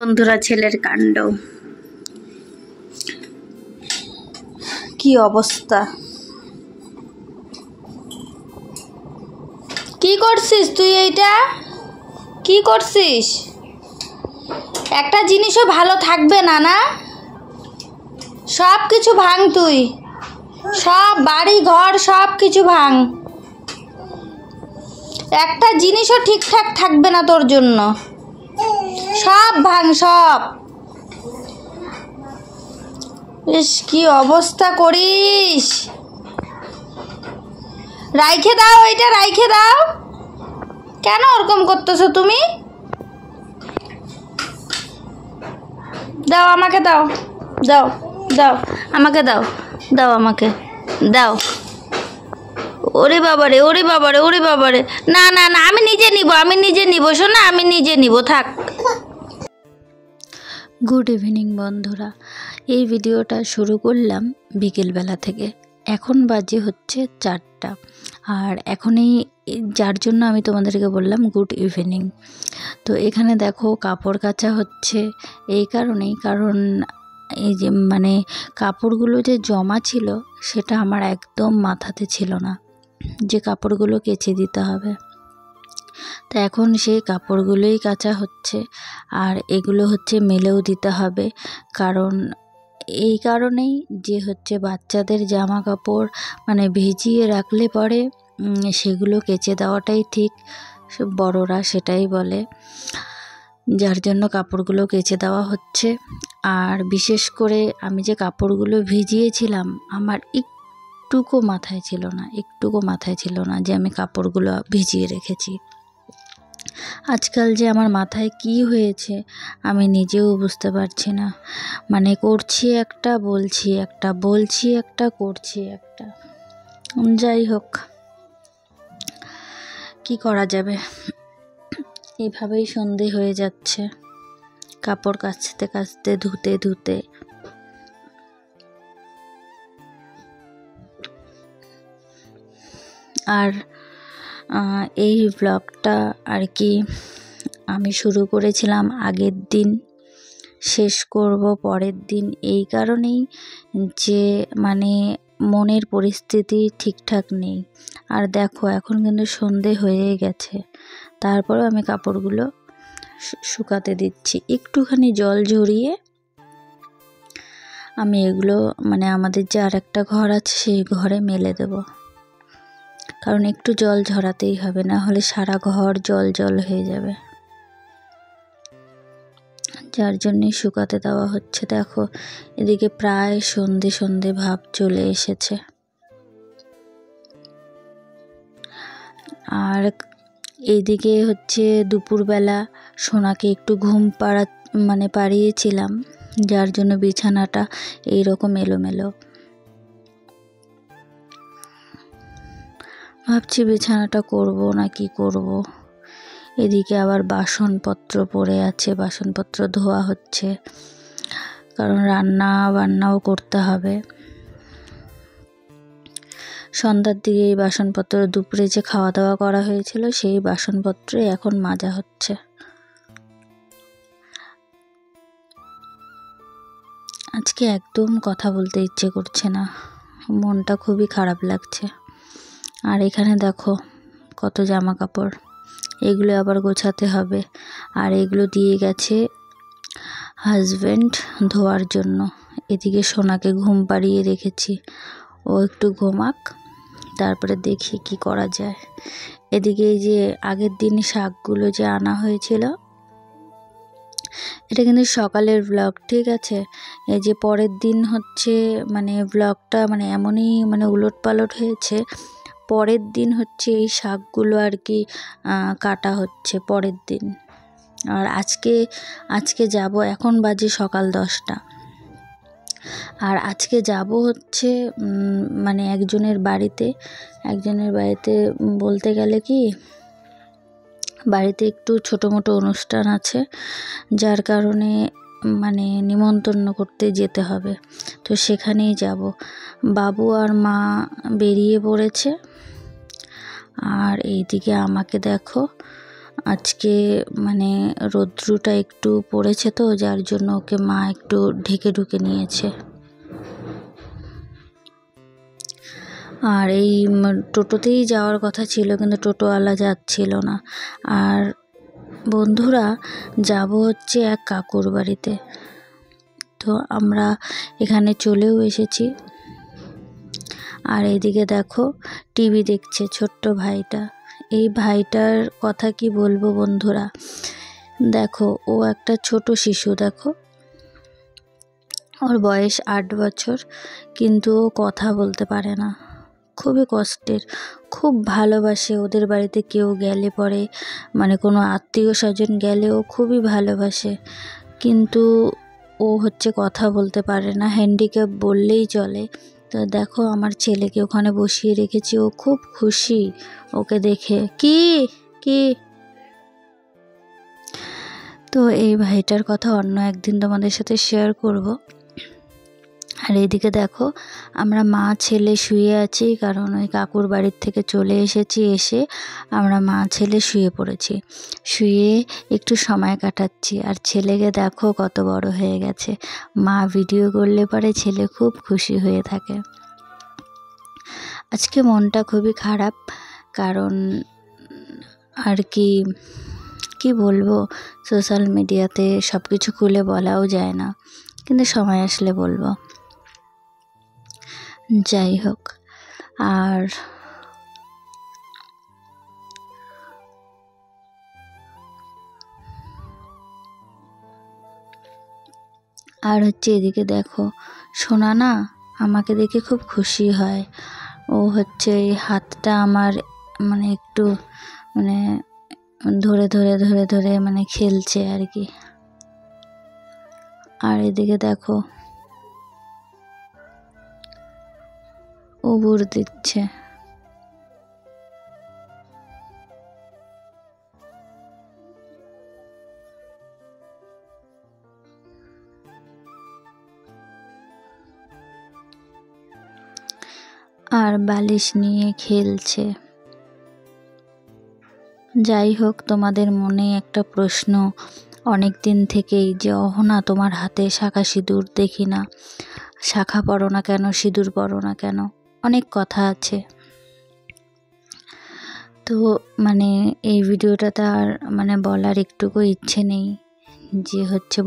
বন্ধুরা ছেলের কাণ্ড কি অবস্থা। কি করছিস তুই? এইটা কি করছিস? একটা জিনিসও ভালো থাকবে না, না সব কিছু ভাঙ, তুই সব বাড়ি ঘর সব কিছু ভাঙ, একটা জিনিসও ঠিকঠাক থাকবে না তোর জন্য, সব ভাঙ সব। ইস কি অবস্থা করিস, রাইখে দাও, এটা রাইখে দাও। কেন ওরকম করতেছো তুমি? দাও আমাকে, দাও দাও দাও আমাকে, দাও দাও আমাকে দাও। ওরে বাবারে, ওরে বাবারে, ওরে বাবারে, না না না, আমি নিজে নিব, আমি নিজে নিব, শোনা, আমি নিজে নিব, থাক। গুড ইভিনিং বন্ধুরা, এই ভিডিওটা শুরু করলাম বিকেলবেলা থেকে। এখন বাজে হচ্ছে 4টা, আর এখনই যার জন্য আমি তোমাদেরকে বললাম গুড ইভিনিং। তো এখানে দেখো কাপড় কাচা হচ্ছে এই কারণেই, কারণ এই যে কাপড়গুলো যে জমা ছিল সেটা আমার একদম মাথাতে ছিল না যে কাপড়গুলো কেচে দিতে হবে। তা এখন সেই কাপড়গুলোই কাচা হচ্ছে, আর এগুলো হচ্ছে মেলেও দিতে হবে। কারণ এই কারণেই যে হচ্ছে বাচ্চাদের জামা কাপড় ভিজিয়ে রাখলে পরে সেগুলো কেচে দেওয়াটাই ঠিক, বড়রা সেটাই বলে। যার জন্য কাপড়গুলো কেচে দেওয়া হচ্ছে। আর বিশেষ করে আমি যে কাপড়গুলো ভিজিয়েছিলাম আমার একটুকু মাথায় ছিল না যে আমি কাপড়গুলো ভিজিয়ে রেখেছি। আজকাল যে আমার মাথায় কি হয়েছে আমি নিজেও বুঝতে পারছি না। করছি একটা, বলছি একটা, বলছি একটা, করছি একটা। যাই হোক, কি করা যাবে, এভাবেই সন্ধে হয়ে যাচ্ছে কাপড় কাচতে কাচতে, ধুতে ধুতে। আর এই ব্লগটা আর কি আমি শুরু করেছিলাম আগের দিন, শেষ করব পরের দিন, এই কারণেই যে মনের পরিস্থিতি ঠিকঠাক নেই। আর দেখো এখন কিন্তু সন্ধে হয়ে গেছে, তারপরেও আমি কাপড়গুলো শুকাতে দিচ্ছি। একটুখানি জল ঝরিয়ে আমি এগুলো আমাদের যে আর একটা ঘর আছে সেই ঘরে মেলে দেব, কারণ একটু জল ঝরাতেই হবে, না হলে সারা ঘর জল জল হয়ে যাবে। যার জন্যই শুকাতে দেওয়া হচ্ছে। দেখো এদিকে প্রায় সন্ধে সন্ধে ভাব চলে এসেছে। আর এইদিকে হচ্ছে দুপুরবেলা সোনাকে একটু ঘুম পাড়িয়েছিলাম, যার জন্য বিছানাটা এইরকম এলোমেলো। ভাবছি বিছানাটা করব না কি করব। এদিকে আবার বাসনপত্র পড়ে আছে, বাসনপত্র ধোয়া হচ্ছে, কারণ রান্না বান্নাও করতে হবে। সন্ধ্যার দিকে এই বাসনপত্র, দুপুরে যে খাওয়া দাওয়া করা হয়েছিল সেই বাসনপত্রে এখন মাজা হচ্ছে। আজকে একদম কথা বলতে ইচ্ছে করছে না, মনটা খুবই খারাপ লাগছে। আর এখানে দেখো কত জামা কাপড়, এগুলো আবার গোছাতে হবে। আর এগুলো দিয়ে গেছে হাজব্যান্ড ধোয়ার জন্য। এদিকে সোনাকে ঘুম পাড়িয়ে রেখেছি, ও একটু ঘুমাক, তারপরে দেখি কি করা যায়। এদিকে এই যে আগের দিন শাকগুলো যে আনা হয়েছিল, এটা কিন্তু সকালের ব্লগ, ঠিক আছে। এই যে পরের দিন হচ্ছে ব্লগটা এমনই উলট পালট হয়েছে। পরের দিন হচ্ছে এই শাকগুলো আর কি কাটা হচ্ছে পরের দিন। আর আজকে যাব, এখন বাজে সকাল 10টা। আর আজকে যাব হচ্ছে একজনের বাড়িতে বলতে গেলে কি, বাড়িতে একটু ছোটো মোটো অনুষ্ঠান আছে, যার কারণে নিমন্ত্রণ করতে যেতে হবে। তো সেখানেই যাব। বাবু আর মা বেরিয়ে পড়েছে। আর এইদিকে আমাকে দেখো, আজকে মানে রৌদ্রটা একটু পড়েছে তো, যার জন্য ওকে মা একটু ঢেকে ঢুকে নিয়েছে। আর এই টোটোতেই যাওয়ার কথা ছিল, কিন্তু টোটোওয়ালা যাচ্ছিল না। আর বন্ধুরা, যাব হচ্ছে এক কাকুর বাড়িতে। তো আমরা এখানে চলেও এসেছি। আর এইদিকে দেখো টিভি দেখছে ছোট্ট ভাইটা। এই ভাইটার কথা কি বলবো বন্ধুরা, দেখো ও একটা ছোট শিশু। দেখো ওর বয়স 8 বছর, কিন্তু ও কথা বলতে পারে না। খুবই কষ্টের। খুব ভালোবাসে ওদের বাড়িতে কেউ গেলে পরে, মানে কোনো আত্মীয় স্বজন গেলে ও খুবই ভালোবাসে, কিন্তু ও হচ্ছে কথা বলতে পারে না, হ্যান্ডিক্যাপ বললেই চলে। তো দেখো আমার ছেলেকে ওখানে বসিয়ে রেখেছি, ও খুব খুশি ওকে দেখে। কি কি তো এই ভাইটার কথা অন্য একদিন তোমাদের সাথে শেয়ার করব। আর এইদিকে দেখো আমরা মা ছেলে শুয়ে আছি, কারণ ওই কাকুর বাড়ির থেকে চলে এসেছি। এসে আমরা মা ছেলে শুয়ে পড়েছি, শুয়ে একটু সময় কাটাচ্ছি। আর ছেলেকে দেখো কত বড় হয়ে গেছে। মা ভিডিও করলে পরে ছেলে খুব খুশি হয়ে থাকে। আজকে মনটা খুবই খারাপ, কারণ আর কি বলবো, সোশ্যাল মিডিয়াতে সব কিছু খুলে বলাও যায় না, কিন্তু সময় আসলে বলবো। যাই হোক, আর হচ্ছে এদিকে দেখো সোনা না আমাকে দেখে খুব খুশি হয়। ও হচ্ছে এই হাতটা আমার মানে একটু মানে ধরে ধরে ধরে ধরে মানে খেলছে আর কি। আর এদিকে দেখো ও বুড় দিচ্ছে। আর বালিশ নিয়ে খেলছে। যাই হোক, তোমাদের মনে একটা প্রশ্ন অনেক দিন থেকেই, যে অহনা তোমার হাতে শাঁখা সিঁদুর দেখি না, শাঁখা পরো না কেন, সিঁদুর পরো না কেন, অনেক কথা আছে। তো মানে এই ভিডিওটাতে আর মানে বলার একটুকু ইচ্ছে নেই, যে হচ্ছে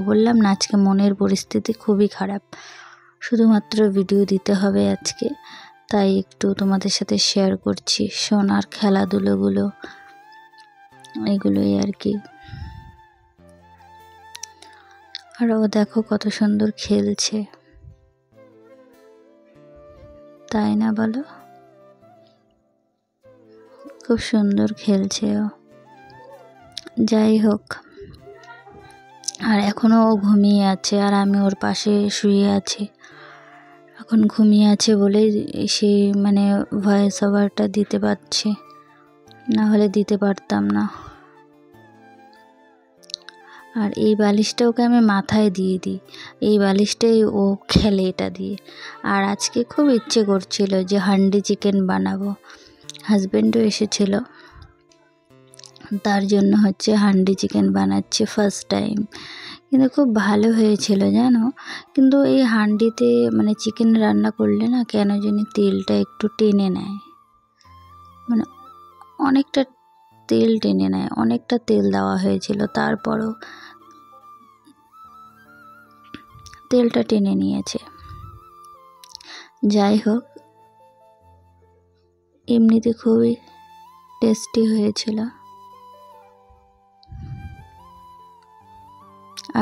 বললাম না আজকে মনের পরিস্থিতি খুবই খারাপ, শুধুমাত্র ভিডিও দিতে হবে আজকে, তাই একটু তোমাদের সাথে শেয়ার করছি সোনার খেলাধুলোগুলো, এগুলোই আর কি। আর ও দেখো কত সুন্দর খেলছে, তাই না বলো? খুব সুন্দর খেলছে ও। যাই হোক, আর এখনো ও ঘুমিয়ে আছে, আর আমি ওর পাশে শুয়ে আছি। এখন ঘুমিয়ে আছে বলেই সে মানে ভয়েস ওভারটা দিতে পারছি, না হলে দিতে পারতাম না। আর এই বালিশটা ওকে আমি মাথায় দিয়ে দিই, এই বালিশটাই ও খেলে এটা দিয়ে। আর আজকে খুব ইচ্ছে করছিল যে হান্ডি চিকেন বানাবো, হাজব্যান্ডও এসেছিল, তার জন্য হচ্ছে হান্ডি চিকেন বানাচ্ছি ফার্স্ট টাইম, কিন্তু খুব ভালো হয়েছিল জানো। কিন্তু এই হান্ডিতে মানে চিকেন রান্না করলে না কেন জানি তেলটা একটু টেনে নেয়, মানে অনেকটা তেল টেনে নেয়, অনেকটা তেল দেওয়া হয়েছিল, তারপরও তেলটা টেনে নিয়েছে। যাই হোক, এমনিতে খুবই টেস্টি হয়েছিল।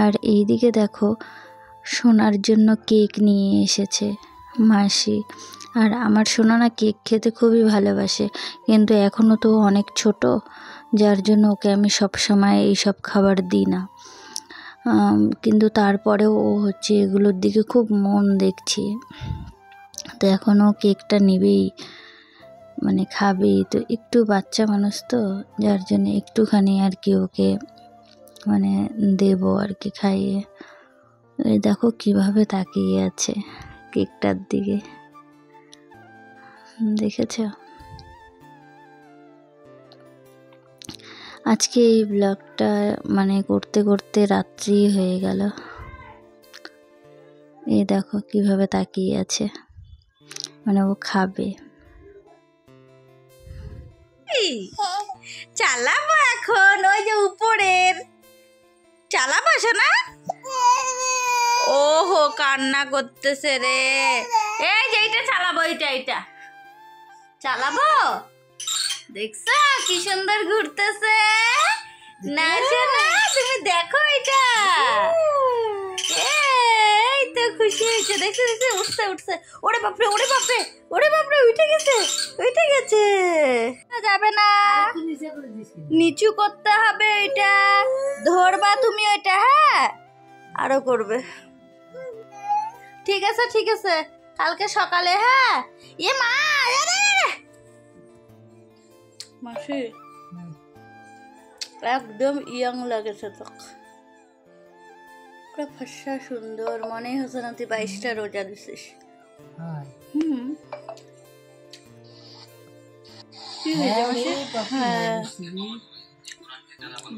আর এইদিকে দেখো সোনার জন্য কেক নিয়ে এসেছে মাসি। আর আমার সোনা না কেক খেতে খুবই ভালোবাসে, কিন্তু এখনও তো অনেক ছোট, যার জন্য ওকে আমি সব সময় এইসব খাবার দিই না, কিন্তু তারপরেও ও হচ্ছে এগুলোর দিকে খুব মন দেখছি। তো এখনও কেকটা নেবেই, মানে খাবেই, তো একটু বাচ্চা মানুষ তো, যার জন্য একটুখানি আর কি ওকে মানে দেবো আর কি খাইয়ে। এই দেখো কিভাবে তাকিয়ে আছে কেকটার দিকে, দেখেছ? আজকে এই ব্লগটা মানে করতে করতে রাত্রি হয়ে গেল। এই দেখো কিভাবে তাকিয়ে আছে, মানে ও খাবে। চালাবো এখন, ওই যে উপরের চালাবো না। ওহো কান্না করতেছে রে। এই যে এইটা চালাবো, এইটা চালাবো। দেখছো কি সুন্দর ঘুরতেছে না সোনা, তুমি দেখো এটা। এই তো খুশি হয়েছে, দেখছো উঠছে। ওরে বাপরে উঠে গেছে। যাবে না, নিচু করতে হবে, এটা ধরবা তুমি ওইটা। হ্যাঁ আরো করবে। ঠিক আছে কালকে সকালে। হ্যাঁ এ মা, মাসি একদম ইয়ং লাগেছে তো, ফর্সা সুন্দর, মনে হচ্ছে না তুই 22টা রোজা দিছিস। কি হয়েছে মাসি? হ্যাঁ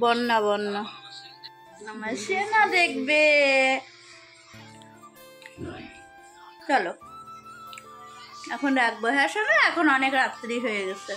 বন্যা আমার সেনা দেখবে। চলো এখন রাখবো। হ্যাঁ শোনো, এখন অনেক রাত্রি হয়ে গেছে।